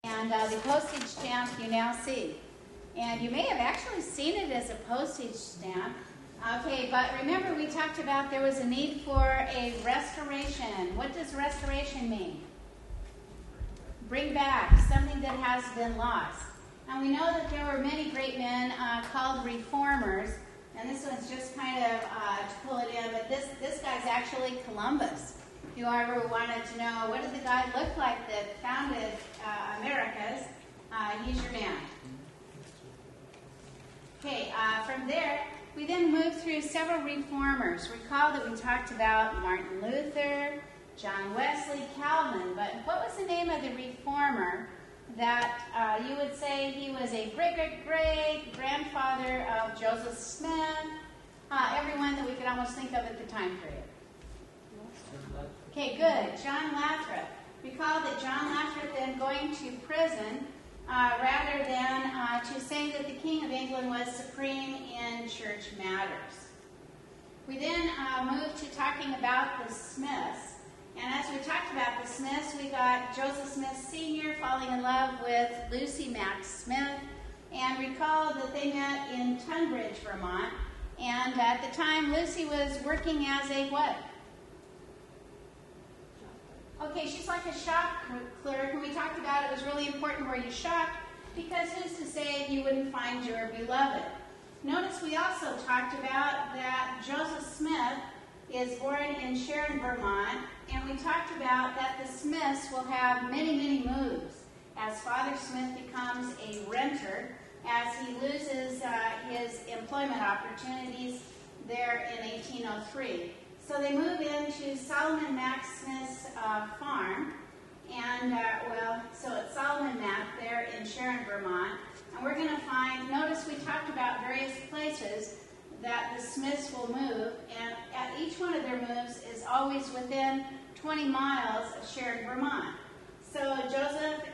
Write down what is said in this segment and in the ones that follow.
And the postage stamp you now see. And you may have actually seen it as a postage stamp. Okay, but remember we talked about there was a need for a restoration. What does restoration mean? Bring back something that has been lost. And we know that there were many great men called reformers. And this one's just kind of to pull it in, but this guy's actually Columbus. If you ever wanted to know what did the guy look like that founded Americas, he's your man. Okay, from there, we then moved through several reformers. Recall that we talked about Martin Luther, John Wesley, Calvin, but what was the name of the reformer that you would say he was a great-great-grandfather of Joseph Smith, everyone that we could almost think of at the time period? Okay, good. John Lathrop. Recall that John Lathrop then going to prison rather than to say that the King of England was supreme in church matters. We then moved to talking about the Smiths. And as we talked about the Smiths, we got Joseph Smith Sr. falling in love with Lucy Mack Smith. And recall that they met in Tunbridge, Vermont. And at the time, Lucy was working as a what? Okay, she's like a shop clerk, and we talked about it was really important where you shopped, because who's to say you wouldn't find your beloved? Notice we also talked about that Joseph Smith is born in Sharon, Vermont, and we talked about that the Smiths will have many, many moves as Father Smith becomes a renter, as he loses his employment opportunities there in 1803. So they move into Solomon Mack Smith's farm, and so it's Solomon Mack there in Sharon, Vermont. And we're going to find, notice we talked about various places that the Smiths will move, and at each one of their moves is always within 20 miles of Sharon, Vermont. So Joseph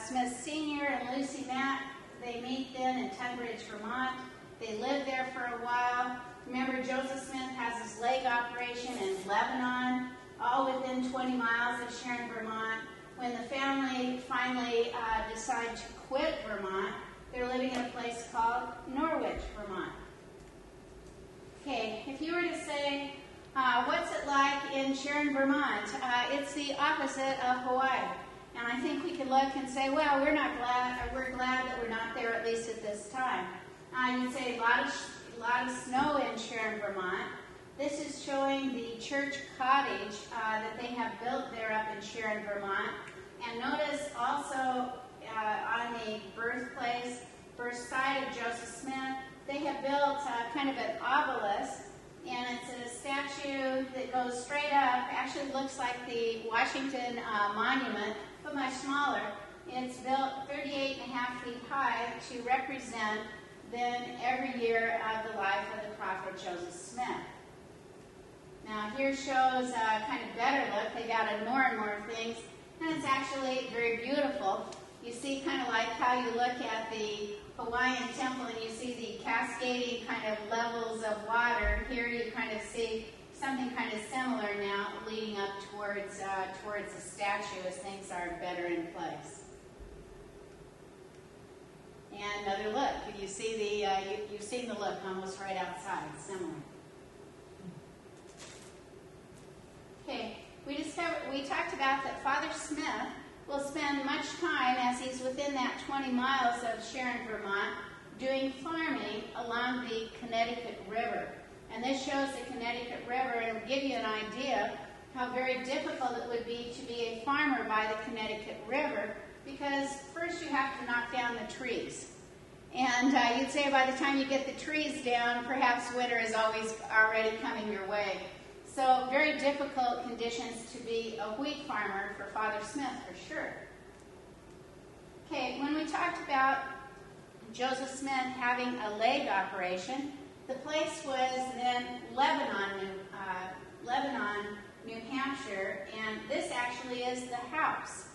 Smith Sr. and Lucy Mack, they meet then in Tunbridge, Vermont. They live there for a while. Remember, Joseph Smith has his leg operation in Lebanon, all within 20 miles of Sharon, Vermont. When the family finally decide to quit Vermont, they're living in a place called Norwich, Vermont. Okay, if you were to say, what's it like in Sharon, Vermont? It's the opposite of Hawaii. And I think we could look and say, well, we're glad that we're not there, at least at this time. You'd say a lot of snow in Sharon, Vermont. This is showing the church cottage that they have built there up in Sharon, Vermont. And notice also on the birth site of Joseph Smith, they have built kind of an obelisk, and it's a statue that goes straight up. Actually looks like the Washington Monument, but much smaller. It's built 38.5 feet high to represent then every year of the life of the prophet Joseph Smith. Now here shows a kind of better look. They've added more and more things, and it's actually very beautiful. You see kind of like how you look at the Hawaiian temple and you see the cascading kind of levels of water. Here you kind of see something kind of similar now leading up towards the statue as things are better in place. And another look. You see you've seen the look almost right outside, similar. Okay, we talked about that Father Smith will spend much time as he's within that 20 miles of Sharon, Vermont, doing farming along the Connecticut River. And this shows the Connecticut River, and will give you an idea how very difficult it would be to be a farmer by the Connecticut River, because first you have to knock down the trees. And you'd say by the time you get the trees down, perhaps winter is already coming your way. So very difficult conditions to be a wheat farmer for Father Smith, for sure. Okay, when we talked about Joseph Smith having a leg operation, the place was then Lebanon, New Hampshire, and this actually is the house.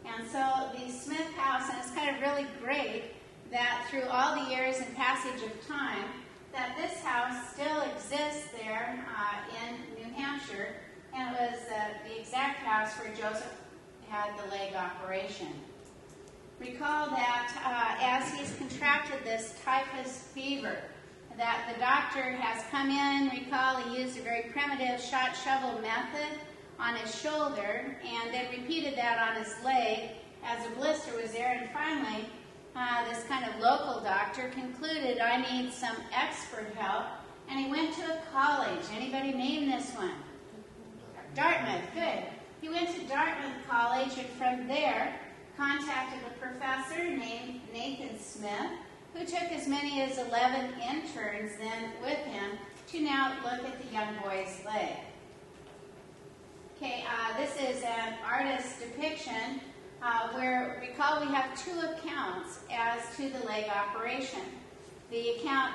And so the Smith house, and it's kind of really great that through all the years and passage of time, that this house still exists there in New Hampshire, and it was the exact house where Joseph had the leg operation. recall that as he's contracted this typhus fever, that the doctor has come in. Recall he used a very primitive shot shovel method on his shoulder and then repeated that on his leg as a blister was there. And finally, this kind of local doctor concluded, I need some expert help. And he went to a college. Anybody name this one? Dartmouth, good. He went to Dartmouth College, and from there contacted a professor named Nathan Smith, who took as many as 11 interns then with him to now look at the young boy's leg. Okay, this is an artist's depiction where, recall, we have two accounts as to the leg operation. The account,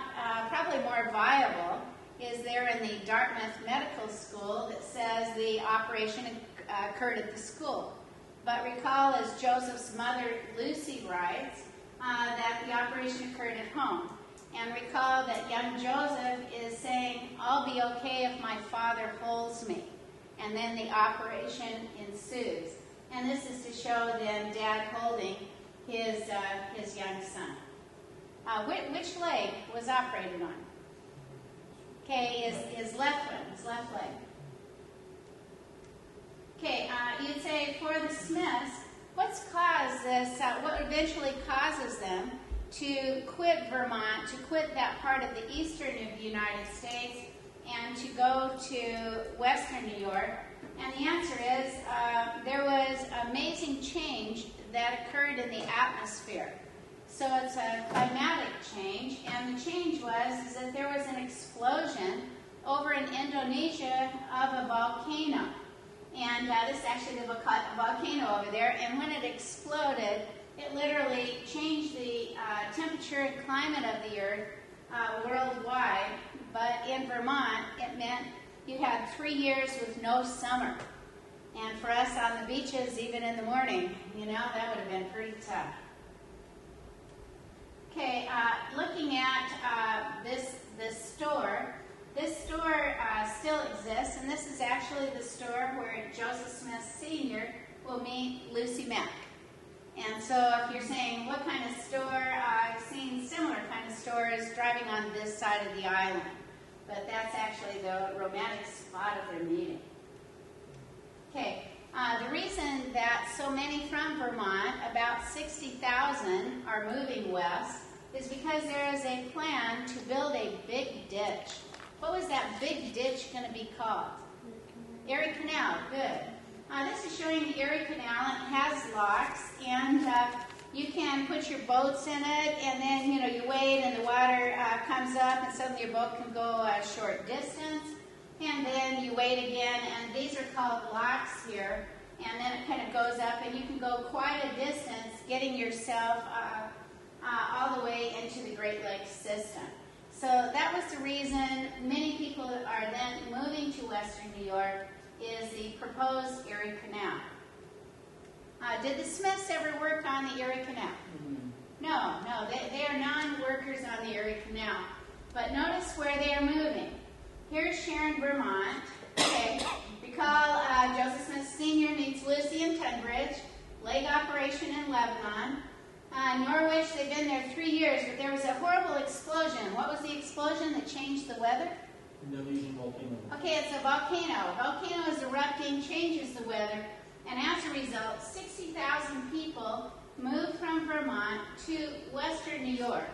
probably more viable, is there in the Dartmouth Medical School that says the operation occurred at the school. But recall, as Joseph's mother, Lucy, writes, that the operation occurred at home. And recall that young Joseph is saying, I'll be okay if my father holds me. And then the operation ensues. And this is to show then Dad holding his young son. Which leg was operated on? Okay, his left one, his left leg. Okay, you'd say for the Smiths, what's caused this, what eventually causes them to quit Vermont, to quit that part of the eastern of the United States, and to go to western New York? And the answer is there was amazing change that occurred in the atmosphere. So it's a climatic change, and the change was that there was an explosion over in Indonesia of a volcano. And this is actually the volcano over there, and when it exploded, it literally changed the temperature and climate of the earth worldwide. But in Vermont, it meant you had 3 years with no summer. And for us on the beaches, even in the morning, you know, that would have been pretty tough. Okay, looking at this store still exists, and this is actually the store where Joseph Smith Sr. will meet Lucy Mack. And so if you're saying, what kind of store, I've seen similar kind of stores driving on this side of the island. But that's actually the romantic spot of their meeting. Okay, the reason that so many from Vermont, about 60,000, are moving west is because there is a plan to build a big ditch. What was that big ditch going to be called? Erie Canal, good. This is showing the Erie Canal. It has locks, and you can put your boats in it, and then, you know, you wait and the water comes up, and suddenly your boat can go a short distance, and then you wait again, and these are called locks here, and then it kind of goes up, and you can go quite a distance getting yourself all the way into the Great Lakes system. So that was the reason many people are then moving to western New York, is the proposed Erie Canal. Did the Smiths ever work on the Erie Canal? No, they are non-workers on the Erie Canal. But notice where they are moving. Here's Sharon, Vermont. Okay, recall Joseph Smith Sr. meets Lucy in Tunbridge, leg operation in Lebanon. Norwich, they've been there 3 years, but there was a horrible explosion. What was the explosion that changed the weather? Indonesian volcano. Okay, it's a volcano. A volcano is erupting, changes the weather, and as a result, 60,000 people moved from Vermont to western New York.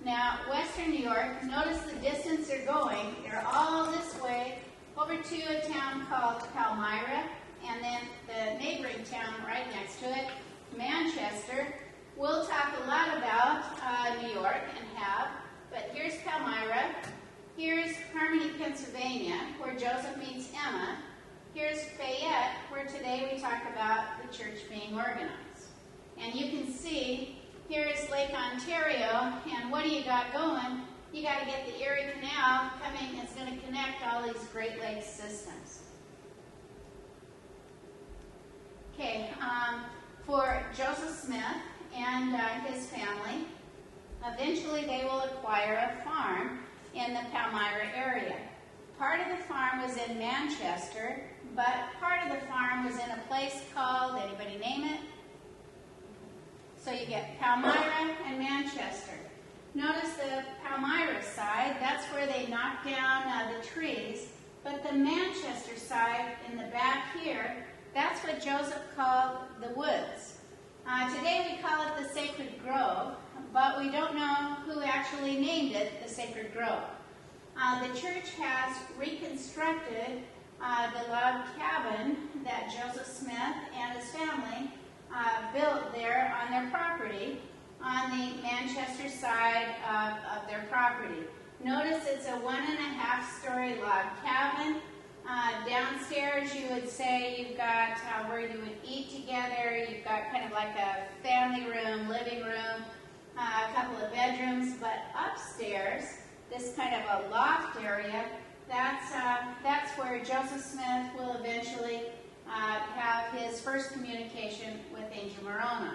Now, western New York, notice the distance they're going. They're all this way over to a town called Palmyra, and then the neighboring town right next to it, Manchester. We'll talk a lot about New York and have, but here's Palmyra. Here's Harmony, Pennsylvania, where Joseph meets Emma. Here's Fayette, where today we talk about the church being organized. And you can see, here's Lake Ontario, and what do you got going? You got to get the Erie Canal coming. It's going to connect all these Great Lakes systems. Okay, for Joseph Smith and his family, eventually they will acquire a farm in the Palmyra area. Part of the farm was in Manchester, but part of the farm was in a place called, anybody name it? So you get Palmyra and Manchester. Notice the Palmyra side, that's where they knocked down the trees. But the Manchester side in the back here, that's what Joseph called the woods. Today we call it the Sacred Grove, but we don't know who actually named it the Sacred Grove. The church has reconstructed the log cabin that Joseph Smith and his family built there on their property on the Manchester side of their property. Notice it's a 1.5-story log cabin. Downstairs you would say you've got where you would eat together, you've got kind of like a family room, living room, a couple of bedrooms, but upstairs, this kind of a loft area, that's where Joseph Smith will eventually have his first communication with Angel Moroni.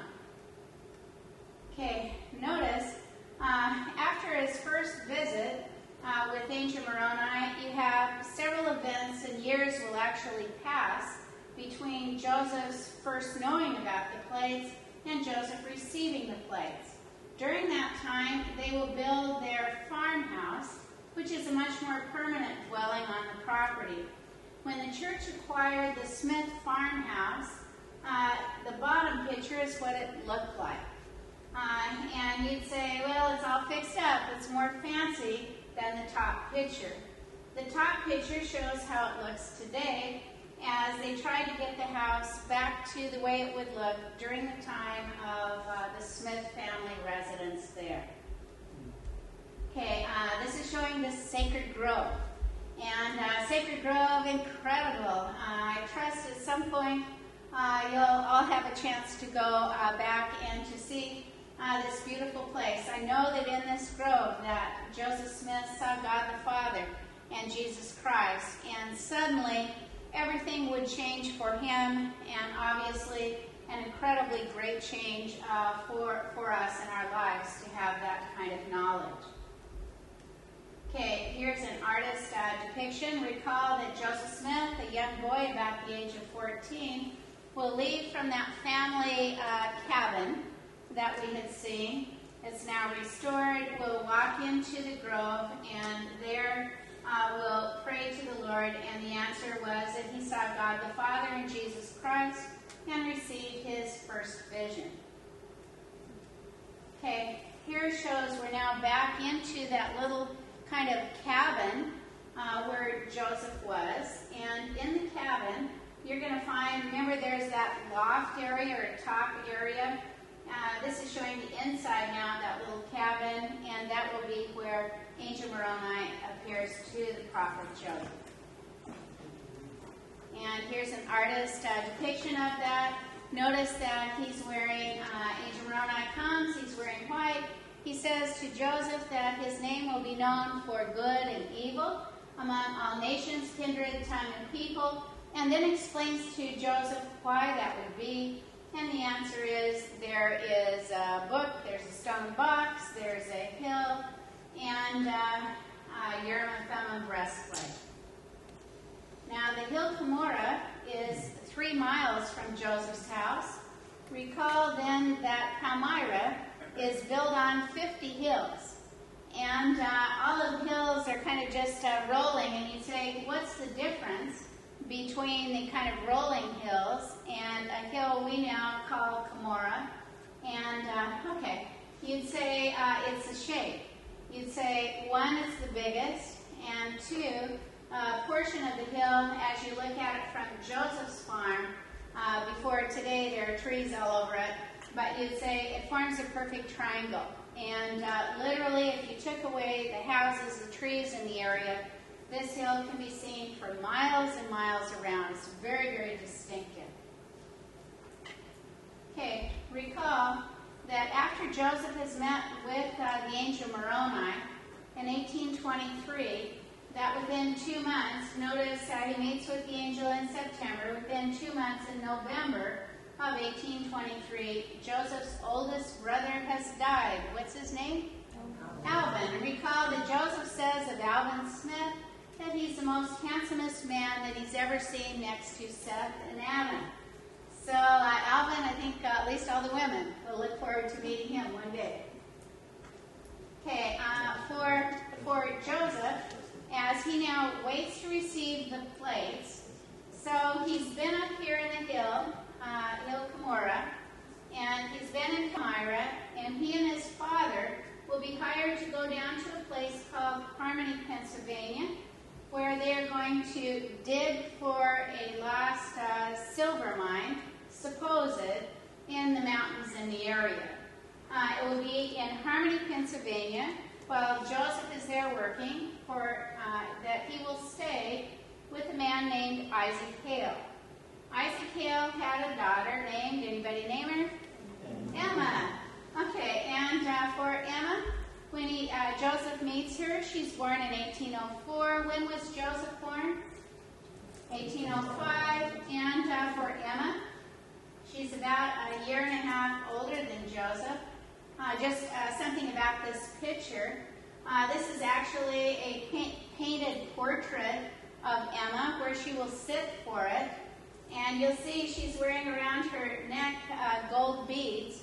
Okay, notice after his first visit with Angel Moroni, you have several events and years will actually pass between Joseph's first knowing about the plates and Joseph receiving the plates. During that time, they will build their farmhouse, which is a much more permanent dwelling on the property. When the church acquired the Smith farmhouse, the bottom picture is what it looked like. And you'd say, well, it's all fixed up. It's more fancy than the top picture. The top picture shows how it looks today as they tried to get the house back to the way it would look during the time of the Smith family residence there. Okay, this is showing the Sacred Grove. And Sacred Grove, incredible. I trust at some point you'll all have a chance to go back and to see this beautiful place. I know that in this grove that Joseph Smith saw God the Father and Jesus Christ, and suddenly everything would change for him, and obviously an incredibly great change for us in our lives to have that kind of knowledge. Okay, here's an artist depiction. Recall that Joseph Smith, a young boy about the age of 14, will leave from that family cabin that we had seen. It's now restored. We'll walk into the grove, and there we'll pray to the Lord, and the answer was that he saw God the Father and Jesus Christ and received his first vision. Okay, here shows we're now back into that little kind of cabin where Joseph was, and in the cabin you're going to find, remember there's that loft area or top area. This is showing the inside now, that little cabin, and that will be where Angel Moroni appears to the prophet Joseph. And here's an artist depiction of that. Notice that he's wearing, Angel Moroni comes, he's wearing white. He says to Joseph that his name will be known for good and evil among all nations, kindred, tongue, and people, and then explains to Joseph why that would be. And the answer is there is a book, there's a stone box, there's a hill, and Urim and Thummim breastplate. Now the hill Cumorah is 3 miles from Joseph's house. Recall then that Palmyra is built on 50 hills. And all of the hills are kind of just rolling, and you say, what's the difference between the kind of rolling hills and a hill we now call Cumorah? And, okay, you'd say it's the shape. You'd say, 1, it's the biggest, and 2, a portion of the hill, as you look at it from Joseph's farm, before today there are trees all over it, but you'd say it forms a perfect triangle. And literally, if you took away the houses, the trees in the area, this hill can be seen for miles and miles around. It's very, very distinctive. Okay, recall that after Joseph has met with the angel Moroni in 1823, that within 2 months, notice he meets with the angel in September, within 2 months in November of 1823, Joseph's oldest brother has died. What's his name? Alvin. Recall that Joseph says of Alvin Smith that he's the most handsomest man that he's ever seen next to Seth and Adam. So Alvin, I think at least all the women will look forward to meeting him one day. Okay, for Joseph, as he now waits to receive the plates, so he's been up here in the hill Cumorah, and he's been in Palmyra, and he and his father will be hired to go down to a place called Harmony, Pennsylvania, where they are going to dig for a lost silver mine, supposed, in the mountains in the area. It will be in Harmony, Pennsylvania, while Joseph is there working, that he will stay with a man named Isaac Hale. Isaac Hale had a daughter named, anybody name her? Emma. Okay, and for Emma, when Joseph meets her, she's born in 1804. When was Joseph born? 1805. And for Emma, she's about a year and a half older than Joseph. Just something about this picture. This is actually a painted portrait of Emma, where she will sit for it. And you'll see she's wearing around her neck gold beads.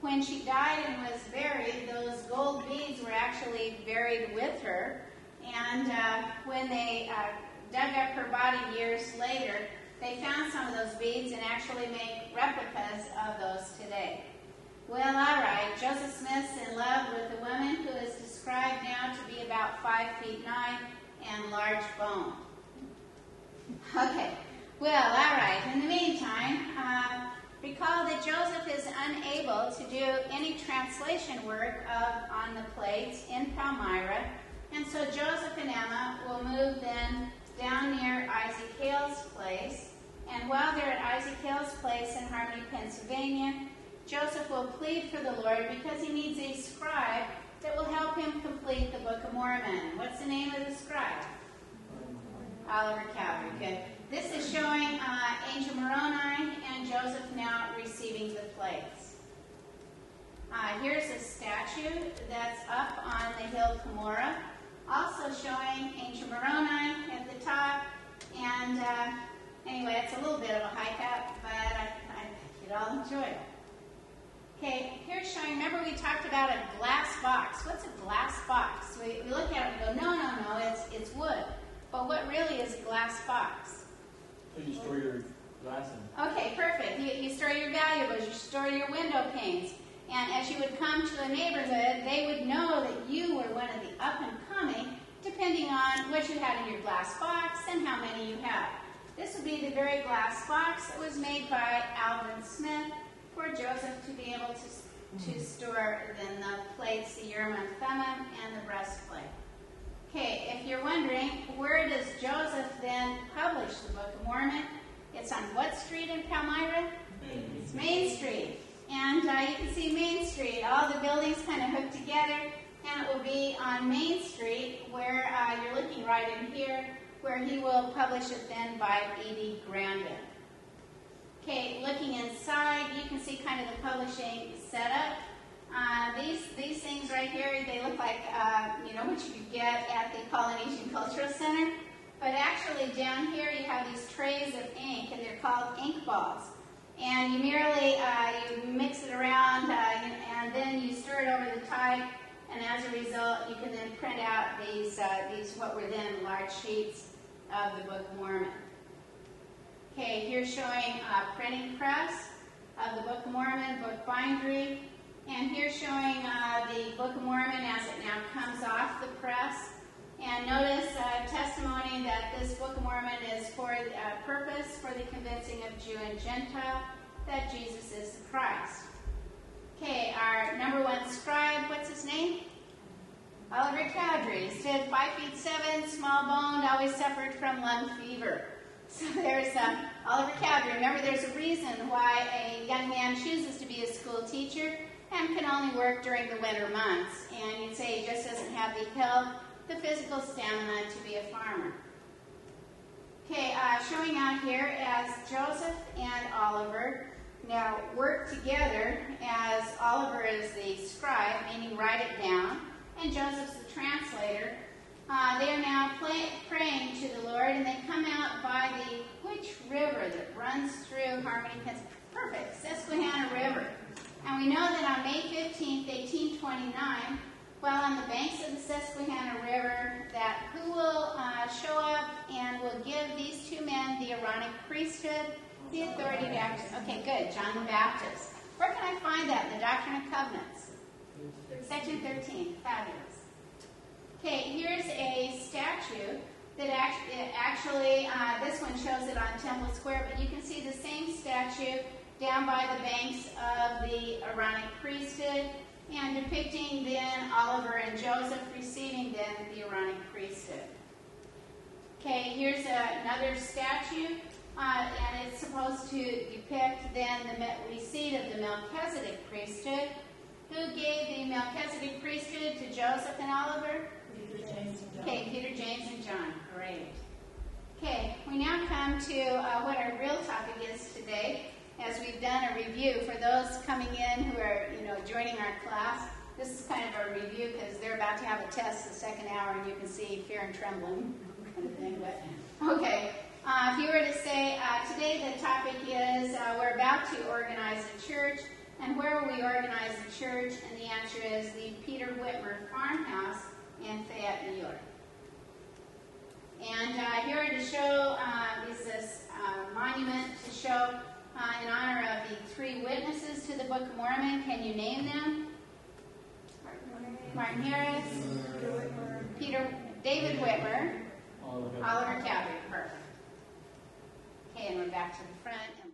When she died and was buried, those gold beads were actually buried with her. And when they dug up her body years later, they found some of those beads and actually make replicas of those today. Well, all right, Joseph Smith's in love with a woman who is described now to be about 5 feet 9 and large bone. Okay, well, all right, in the meantime, recall that Joseph is unable to do any translation work on the plates in Palmyra, and so Joseph and Emma will move then down near Isaac Hale's place, and while they're at Isaac Hale's place in Harmony, Pennsylvania, Joseph will plead for the Lord because he needs a scribe that will help him complete the Book of Mormon. What's the name of the scribe? Oliver Cowdery. Good. This is showing Angel Moroni and Joseph now receiving the plates. Here's a statue that's up on the hill Cumorah, also showing Angel Moroni at the top. And anyway, it's a little bit of a hike up, but I think you'd all enjoy it. Okay, here's showing, remember we talked about a glass box. What's a glass box? We look at it and go, no, it's wood. But what really is a glass box? So you store your glass in. Okay, perfect. You store your valuables, you store your window panes. And as you would come to a neighborhood, they would know that you were one of the up and coming, depending on what you had in your glass box and how many you had. This would be the very glass box that was made by Alvin Smith for Joseph to be able to store then the plates, the Urim and Thummim, and the breastplate. Okay, if you're wondering, where does Joseph then publish the Book of Mormon? It's on what street in Palmyra? It's Main Street. And you can see Main Street, all the buildings kind of hooked together, and it will be on Main Street where you're looking right in here, where he will publish it then by E.D. Grandin. Okay, looking inside, you can see kind of the publishing setup. These things right here, they look like, what you could get at the Polynesian Cultural Center. But actually down here you have these trays of ink, and they're called ink balls. And you merely, you mix it around, and then you stir it over the type, and as a result, you can then print out these what were then large sheets of the Book of Mormon. Okay, here's showing a printing press of the Book of Mormon, book bindery. And here's showing the Book of Mormon as it now comes off the press. And notice testimony that this Book of Mormon is for a purpose for the convincing of Jew and Gentile that Jesus is the Christ. Okay, our number one scribe, what's his name? Oliver Cowdery. Stood 5 feet 7, small boned, always suffered from lung fever. So there's Oliver Cowdery. Remember, there's a reason why a young man chooses to be a school teacher and can only work during the winter months. And you'd say he just doesn't have the health, the physical stamina to be a farmer. Okay, showing out here as Joseph and Oliver now work together, as Oliver is the scribe, meaning write it down, and Joseph's the translator. They are now praying to the Lord, and they come out by the which river that runs through Harmony, Pennsylvania? Perfect, Susquehanna River. And we know that on May 15th, 1829, while on the banks of the Susquehanna River, that who will show up and will give these two men the Aaronic priesthood, the authority to act. Okay, good, John the Baptist. Where can I find that? The Doctrine and Covenants. Section 13, fabulous. Okay, here's a statue that actually, this one shows it on Temple Square, but you can see the same statue down by the banks of the Aaronic priesthood and depicting then Oliver and Joseph receiving then the Aaronic priesthood. Okay, here's another statue, and it's supposed to depict then the receipt of the Melchizedek priesthood. Who gave the Melchizedek priesthood to Joseph and Oliver? Peter, James, and John. Okay, Peter, James, and John. Great. Okay, we now come to what our real topic is today, as we've done a review. For those coming in who are, joining our class, this is kind of a review because they're about to have a test the second hour, and you can see fear and trembling kind of thing. But okay, if you were to say today the topic is we're about to organize a church, and where will we organize a church? And the answer is the Peter Whitmer Farmhouse in Fayette, New York. And here to show is this monument to show in honor of the three witnesses to the Book of Mormon. Can you name them? Martin Harris, David Whitmer, Oliver Cowdery. Perfect. Okay, and we're back to the front.